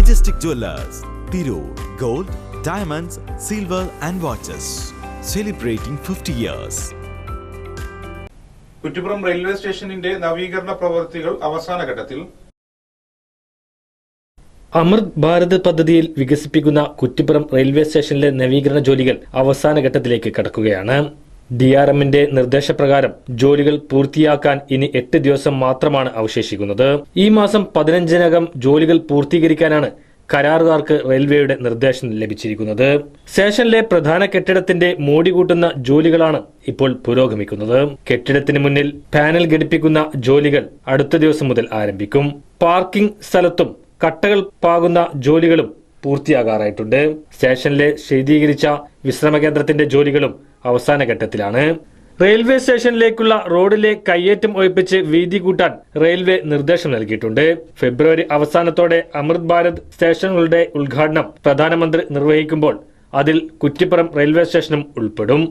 Majestic Jewelers, Tirur, Gold, Diamonds, Silver and Watches. Celebrating 50 years. Kuttippuram railway സ്റ്റേഷനിന്റെ നവീകരണ പ്രവൃത്തികൾ അവസാന ഘട്ടത്തിൽ. അമൃത് ഭാരത് പദ്ധതിയിൽ വികസിപ്പിക്കുന്ന കുറ്റിപ്പുറം റെയിൽവേ സ്റ്റേഷനിലെ നവീകരണ ജോലികൾ അവസാന ഘട്ടത്തിലേക്ക് കടക്കുകയാണ്. DRMന്റെ നിർദ്ദേശപ്രകാരം ജോലികൾ പൂർത്തിയാക്കാൻ ഇനി 8 ദിവസം മാത്രമാണ് അവശേഷിക്കുന്നത്. ഈ മാസം 15-നകം ജോലികൾ പൂർത്തീകരിക്കാനാണ് കരാറുകാർക്ക് റെയിൽവേയുടെ നിർദ്ദേശം ലഭിച്ചിരിക്കുന്നത്. സ്റ്റേഷനിലെ പ്രധാന കെട്ടിടത്തിന്റെ മോടി കൂട്ടുന്ന ജോലികളാണ് ഇപ്പോൾ പുരോഗമിക്കുന്നത്. കെട്ടിടത്തിന് മുന്നിൽ പാനൽ ഘടിപ്പിക്കുന്ന ജോലികൾ അടുത്ത ദിവസം മുതൽ ആരംഭിക്കും. പാർക്കിംഗ് സ്ഥലത്തും കട്ടകൾ പാകുന്ന ജോലികളും പൂർത്തിയാകാറായിട്ടുണ്ട്. സ്റ്റേഷനിലെ ശീതീകരിച്ച വിശ്രമ കേന്ദ്രത്തിന്റെ ജോലികളും അവസാന ഘട്ടത്തിലാണ്. റെയിൽവേ സ്റ്റേഷനിലേക്കുള്ള റോഡിലെ കയ്യേറ്റം ഒഴിപ്പിച്ച് വീതി കൂട്ടാൻ റെയിൽവേ നിർദ്ദേശം നൽകിയിട്ടുണ്ട്. ഫെബ്രുവരി അവസാനത്തോടെ അമൃത് ഭാരത് സ്റ്റേഷനുകളുടെ ഉദ്ഘാടനം പ്രധാനമന്ത്രി നിർവഹിക്കുമ്പോൾ അതിൽ കുറ്റിപ്പുറം റെയിൽവേ സ്റ്റേഷനും ഉൾപ്പെടും.